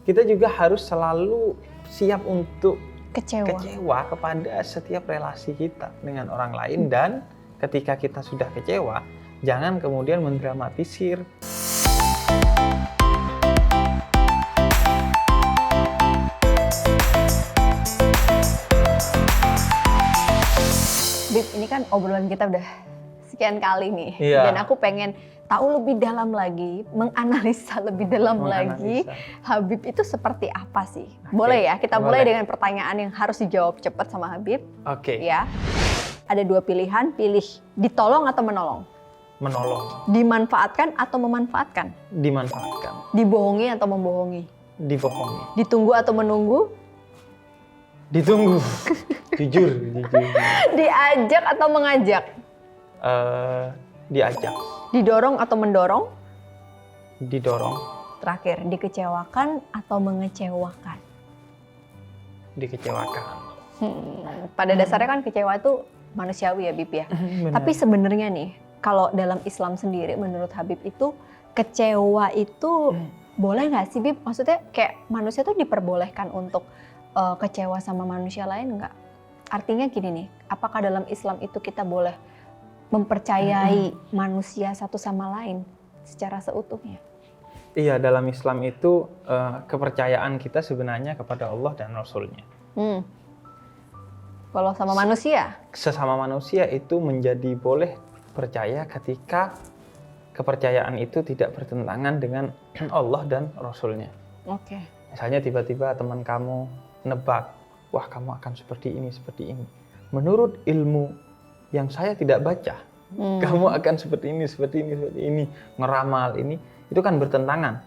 kita juga harus selalu siap untuk Kecewa kepada setiap relasi kita dengan orang lain. Dan ketika kita sudah kecewa, jangan kemudian mendramatisir. Bib, ini kan obrolan kita udah sekian kali nih. Iya. Dan aku pengen tahu lebih dalam lagi, menganalisa lebih dalam lagi Habib itu seperti apa sih? Boleh ya? Kita mulai dengan pertanyaan yang harus dijawab cepat sama Habib. Oke. Ya. Ada dua pilihan, pilih ditolong atau menolong. Menolong. Dimanfaatkan atau memanfaatkan. Dimanfaatkan. Dibohongi atau membohongi. Dibohongi. Ditunggu atau menunggu. Ditunggu. Jujur. Diajak atau mengajak. Diajak. Didorong atau mendorong. Didorong. Terakhir, dikecewakan atau mengecewakan. Dikecewakan. Pada dasarnya kan kecewa itu manusiawi ya, Bib ya. Benar. Tapi sebenarnya nih, kalau dalam Islam sendiri menurut Habib itu kecewa itu boleh nggak sih, Bib? Maksudnya kayak manusia tuh diperbolehkan untuk kecewa sama manusia lain nggak? Artinya gini nih, apakah dalam Islam itu kita boleh mempercayai manusia satu sama lain secara seutuhnya? Iya, dalam Islam itu kepercayaan kita sebenarnya kepada Allah dan Rasul-Nya. Kalau sama manusia? Sesama manusia itu menjadi boleh percaya ketika kepercayaan itu tidak bertentangan dengan Allah dan Rasul-Nya. Oke. Misalnya tiba-tiba teman kamu nebak, wah kamu akan seperti ini. Menurut ilmu yang saya tidak baca, kamu akan seperti ini, ngeramal ini, itu kan bertentangan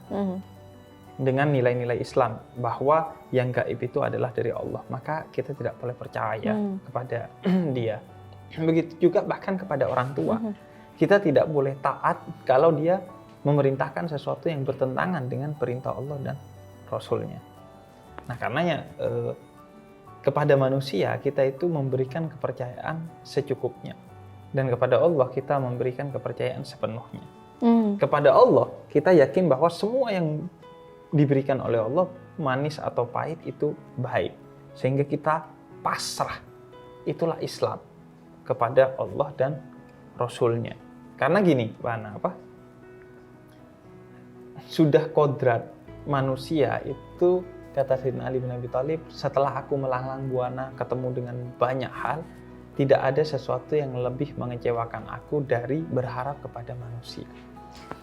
dengan nilai-nilai Islam, bahwa yang gaib itu adalah dari Allah. Maka kita tidak boleh percaya kepada dia. Begitu juga bahkan kepada orang tua. Kita tidak boleh taat kalau dia memerintahkan sesuatu yang bertentangan dengan perintah Allah dan Rasul-Nya. Nah, karenanya kepada manusia kita itu memberikan kepercayaan secukupnya, dan kepada Allah kita memberikan kepercayaan sepenuhnya. Kepada Allah kita yakin bahwa semua yang diberikan oleh Allah, manis atau pahit, itu baik, sehingga kita pasrah. Itulah Islam kepada Allah dan Rasul-Nya. Karena gini, sudah kodrat manusia itu, kata Sayyidina Ali bin Abi Thalib, setelah aku melanglang buana ketemu dengan banyak hal, tidak ada sesuatu yang lebih mengecewakan aku dari berharap kepada manusia.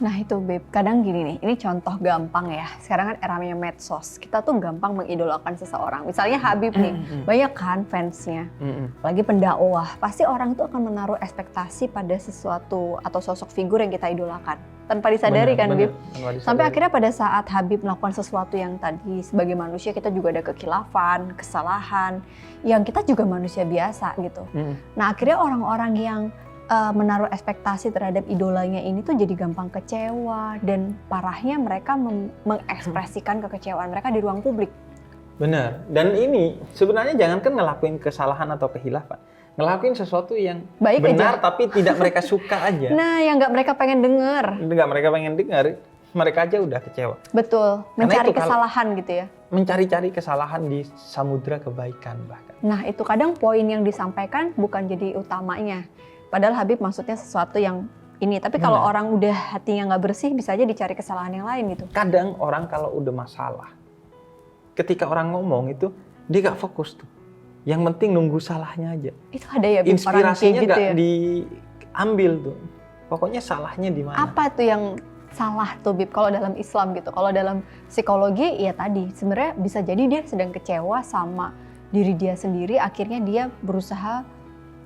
Nah itu, Beb, kadang gini nih, ini contoh gampang ya. Sekarang kan eranya medsos, kita tuh gampang mengidolakan seseorang. Misalnya Habib nih, banyak kan fansnya, lagi pendakwah. Pasti orang tuh akan menaruh ekspektasi pada sesuatu atau sosok figur yang kita idolakan. Tanpa disadari kan, Bib? Sampai akhirnya pada saat Habib melakukan sesuatu yang tadi, sebagai manusia kita juga ada kekhilafan, kesalahan, yang kita juga manusia biasa gitu. Nah akhirnya orang-orang yang menaruh ekspektasi terhadap idolanya ini tuh jadi gampang kecewa, dan parahnya mereka mengekspresikan kekecewaan mereka di ruang publik. Benar. Dan ini sebenarnya jangankan ngelakuin kesalahan atau kehilafan, ngelakuin sesuatu yang baik benar aja, tapi tidak mereka suka aja. Nah, yang nggak mereka pengen dengar. Nggak mereka pengen dengar, mereka aja udah kecewa. Betul. Mencari kesalahan gitu ya. Mencari-cari kesalahan di samudra kebaikan bahkan. Nah, itu kadang poin yang disampaikan bukan jadi utamanya. Padahal Habib maksudnya sesuatu yang ini. Tapi kalau orang udah hatinya nggak bersih, bisa aja dicari kesalahan yang lain gitu. Kadang orang kalau udah masalah, ketika orang ngomong itu, dia nggak fokus tuh. Yang penting nunggu salahnya aja. Itu ada ya, Bib, inspirasinya nggak gitu ya? Diambil tuh. Pokoknya salahnya di mana. Apa tuh yang salah tuh, Bib, kalau dalam Islam gitu? Kalau dalam psikologi, ya tadi, sebenarnya bisa jadi dia sedang kecewa sama diri dia sendiri, akhirnya dia berusaha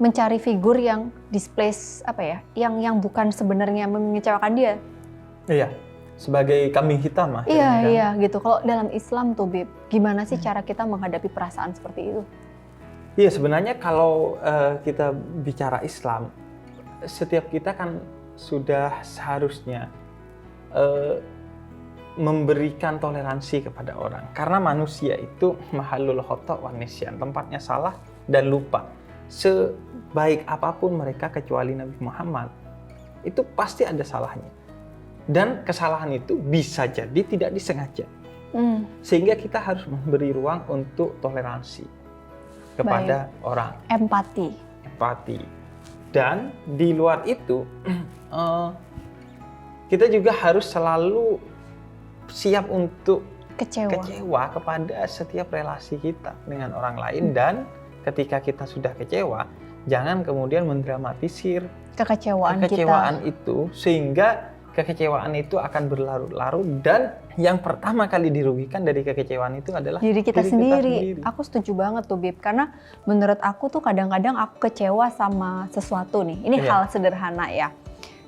mencari figur yang displace yang bukan sebenarnya mengecewakan dia. Iya, sebagai kambing hitam lah. Iya gitu. Kalau dalam Islam tuh, Bib, gimana sih cara kita menghadapi perasaan seperti itu? Iya, sebenarnya kalau kita bicara Islam, setiap kita kan sudah seharusnya memberikan toleransi kepada orang, karena manusia itu mahalul khata' wan nisyan, tempatnya salah dan lupa. Sebaik apapun mereka kecuali Nabi Muhammad, itu pasti ada salahnya. Dan kesalahan itu bisa jadi tidak disengaja. Sehingga kita harus memberi ruang untuk toleransi kepada orang. Empati. Dan di luar itu, kita juga harus selalu siap untuk kecewa kepada setiap relasi kita dengan orang lain. Dan ketika kita sudah kecewa, jangan kemudian mendramatisir kekecewaan itu, sehingga kekecewaan itu akan berlarut-larut, dan yang pertama kali dirugikan dari kekecewaan itu adalah diri kita sendiri. Aku setuju banget tuh, Bib, karena menurut aku tuh kadang-kadang aku kecewa sama sesuatu nih. Ini hal sederhana ya.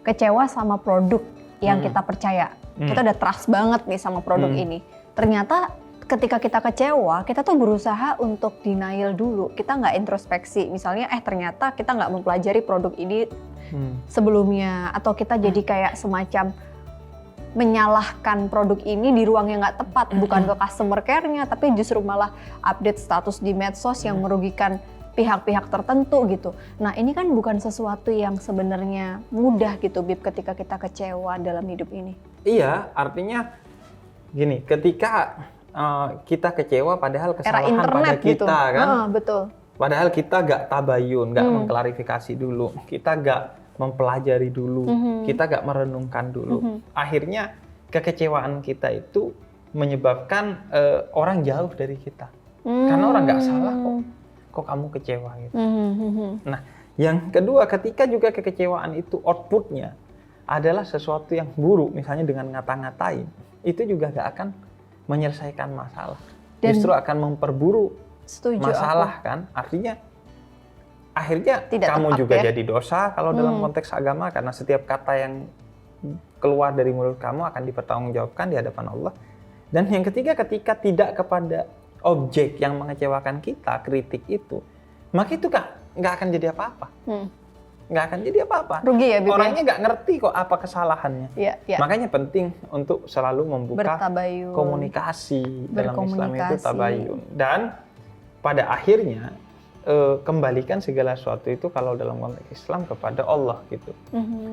Kecewa sama produk yang kita percaya. Kita udah trust banget nih sama produk ini. Ternyata ketika kita kecewa, kita tuh berusaha untuk denial dulu. Kita nggak introspeksi. Misalnya, ternyata kita nggak mempelajari produk ini sebelumnya, atau kita jadi kayak semacam menyalahkan produk ini di ruang yang nggak tepat, bukan ke customer care-nya, tapi justru malah update status di medsos yang merugikan pihak-pihak tertentu gitu. Nah, ini kan bukan sesuatu yang sebenarnya mudah gitu, Bib, ketika kita kecewa dalam hidup ini. Iya, artinya gini, ketika kita kecewa padahal kesalahan pada kita gitu. Kan? Betul. Padahal kita gak tabayun, gak mengklarifikasi dulu, kita gak mempelajari dulu, kita gak merenungkan dulu. Akhirnya kekecewaan kita itu menyebabkan orang jauh dari kita. Karena orang gak salah kok kamu kecewa gitu. Nah, yang kedua, ketika juga kekecewaan itu outputnya adalah sesuatu yang buruk, misalnya dengan ngata-ngatain, itu juga gak akan menyelesaikan masalah. Justru akan memperburuk masalah kan, artinya akhirnya tidak kamu tepat, juga jadi dosa kalau dalam konteks agama, karena setiap kata yang keluar dari mulut kamu akan dipertanggungjawabkan di hadapan Allah. Dan yang ketiga, ketika tidak kepada objek yang mengecewakan kita, kritik itu, maka itu nggak akan jadi apa-apa. Nggak akan jadi apa-apa. Rugi ya, Bib? Orangnya nggak ngerti kok apa kesalahannya. Ya. Makanya penting untuk selalu membuka komunikasi. Dalam Islam itu tabayun. Dan pada akhirnya kembalikan segala sesuatu itu kalau dalam konteks Islam kepada Allah gitu.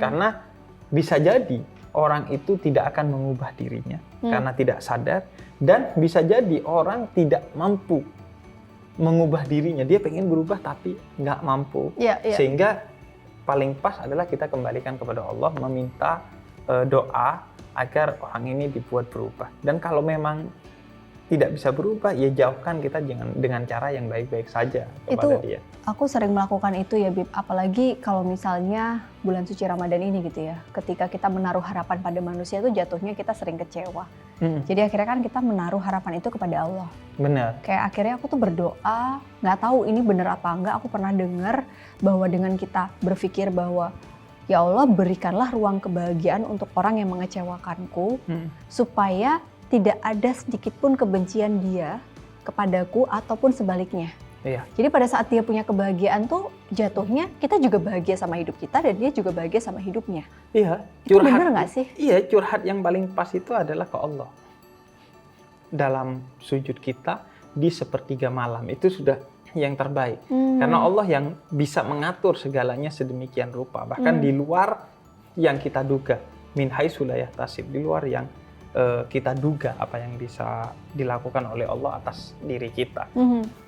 Karena bisa jadi orang itu tidak akan mengubah dirinya karena tidak sadar, dan bisa jadi orang tidak mampu mengubah dirinya. Dia pengen berubah tapi nggak mampu. Sehingga paling pas adalah kita kembalikan kepada Allah, meminta doa agar orang ini dibuat berubah. Dan kalau memang tidak bisa berubah, ya jauhkan kita dengan cara yang baik-baik saja kepada dia. Aku sering melakukan itu ya, Bib. Apalagi kalau misalnya bulan suci Ramadan ini gitu ya. Ketika kita menaruh harapan pada manusia itu jatuhnya kita sering kecewa. Jadi akhirnya kan kita menaruh harapan itu kepada Allah. Benar. Kayak akhirnya aku tuh berdoa, nggak tahu ini benar apa enggak. Aku pernah dengar bahwa dengan kita berpikir bahwa ya Allah, berikanlah ruang kebahagiaan untuk orang yang mengecewakanku, supaya tidak ada sedikit pun kebencian dia kepadaku ataupun sebaliknya. Iya. Jadi pada saat dia punya kebahagiaan tuh jatuhnya kita juga bahagia sama hidup kita dan dia juga bahagia sama hidupnya. Iya. Itu bener nggak sih? Iya, curhat yang paling pas itu adalah ke Allah. Dalam sujud kita di sepertiga malam itu sudah yang terbaik. Karena Allah yang bisa mengatur segalanya sedemikian rupa. Bahkan di luar yang kita duga. Min haitsu la yahtasib, di luar yang kita duga apa yang bisa dilakukan oleh Allah atas diri kita.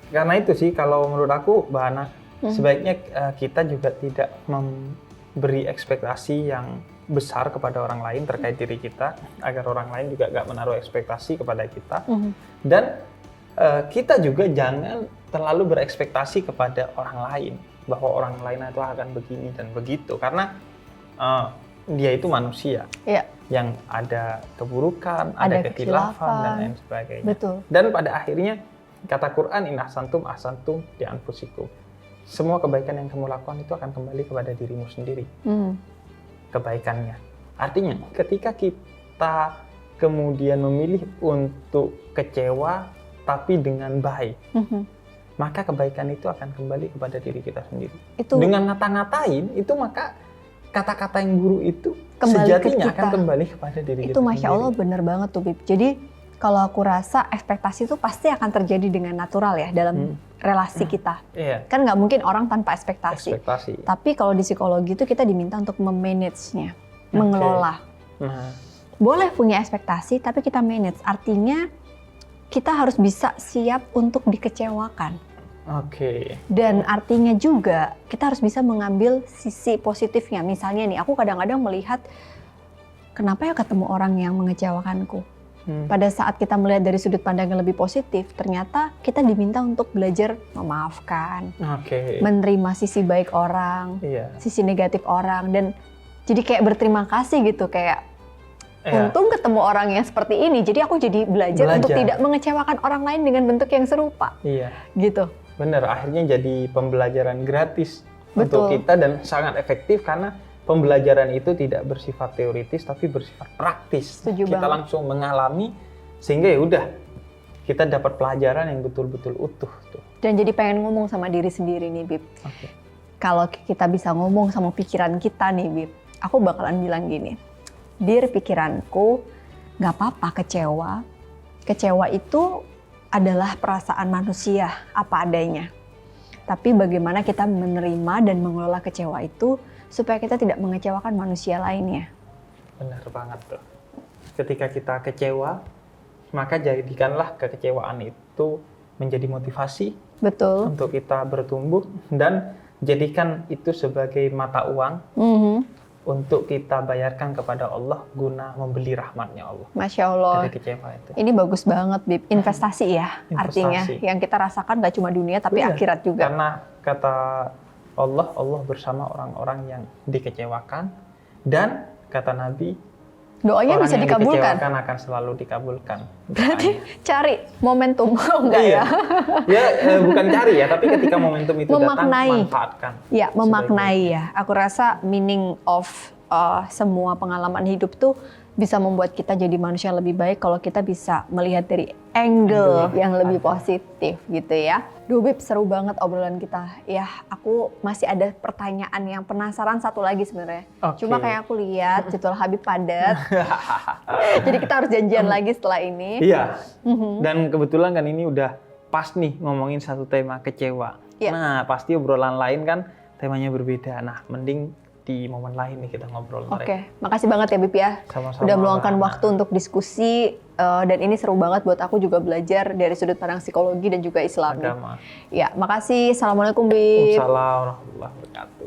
Karena itu sih kalau menurut aku, Mbak Hana, sebaiknya kita juga tidak memberi ekspektasi yang besar kepada orang lain terkait diri kita, agar orang lain juga gak menaruh ekspektasi kepada kita. Dan kita juga jangan terlalu berekspektasi kepada orang lain, bahwa orang lain itu akan begini dan begitu, karena dia itu manusia. Yang ada keburukan, ada kekhilafan dan lain sebagainya. Betul. Dan pada akhirnya kata Quran, in ahsantum ahsantum li anfusikum. Semua kebaikan yang kamu lakukan itu akan kembali kepada dirimu sendiri. Kebaikannya. Artinya ketika kita kemudian memilih untuk kecewa tapi dengan baik, maka kebaikan itu akan kembali kepada diri kita sendiri. Dengan ngata-ngatain itu, maka kata-kata yang buruk itu sejatinya akan kembali kepada diri kita itu, Masya sendiri. Allah, bener banget tuh, Bib. Jadi kalau aku rasa ekspektasi itu pasti akan terjadi dengan natural ya dalam relasi kita. Kan nggak mungkin orang tanpa ekspektasi. Tapi kalau di psikologi itu kita diminta untuk memanage-nya, mengelola. Boleh punya ekspektasi tapi kita manage. Artinya kita harus bisa siap untuk dikecewakan. Oke. Dan artinya juga kita harus bisa mengambil sisi positifnya. Misalnya nih, aku kadang-kadang melihat kenapa ya ketemu orang yang mengecewakanku. Pada saat kita melihat dari sudut pandang yang lebih positif, ternyata kita diminta untuk belajar memaafkan, menerima sisi baik orang, sisi negatif orang, dan jadi kayak berterima kasih gitu, kayak untung ketemu orang yang seperti ini, jadi aku jadi belajar untuk tidak mengecewakan orang lain dengan bentuk yang serupa. Gitu. Bener, akhirnya jadi pembelajaran gratis untuk kita dan sangat efektif karena pembelajaran itu tidak bersifat teoritis tapi bersifat praktis. Kita langsung mengalami sehingga ya udah kita dapat pelajaran yang betul-betul utuh tuh. Dan jadi pengen ngomong sama diri sendiri nih, Bib. Kalau kita bisa ngomong sama pikiran kita nih, Bib, aku bakalan bilang gini. Dir, pikiranku, nggak apa-apa kecewa. Kecewa itu adalah perasaan manusia apa adanya. Tapi bagaimana kita menerima dan mengelola kecewa itu supaya kita tidak mengecewakan manusia lainnya. Benar banget tuh. Ketika kita kecewa, maka jadikanlah kekecewaan itu menjadi motivasi. Betul. Untuk kita bertumbuh dan jadikan itu sebagai mata uang untuk kita bayarkan kepada Allah guna membeli rahmatnya Allah. Masya Allah. Dari kecewa itu. Ini bagus banget, Bib. Investasi ya, artinya yang kita rasakan gak cuma dunia tapi akhirat juga. Karena kata Allah bersama orang-orang yang dikecewakan, dan kata Nabi, doanya bisa dikabulkan. Orang yang akan selalu dikabulkan. Berarti cari momentum, enggak ya? Ya, bukan cari ya, tapi ketika momentum itu datang, manfaatkan. Ya, memaknai ya. Aku rasa meaning of semua pengalaman hidup tuh bisa membuat kita jadi manusia yang lebih baik kalau kita bisa melihat dari angle yang lebih positif gitu ya. Duh Bib, seru banget obrolan kita. Ya, aku masih ada pertanyaan yang penasaran satu lagi sebenarnya. Cuma kayak aku lihat jadwal Habib padat. Jadi kita harus janjian lagi setelah ini. Iya. Dan kebetulan kan ini udah pas nih ngomongin satu tema kecewa. Nah, pasti obrolan lain kan temanya berbeda. Nah, mending di momen lain nih kita ngobrol. Makasih banget ya Bib ya. Sama-sama. Udah meluangkan waktu untuk diskusi dan ini seru banget buat aku juga belajar dari sudut pandang psikologi dan juga Islam. Agama. Ya, makasih. Assalamualaikum Bib. Waalaikumsalam warahmatullahi wabarakatuh.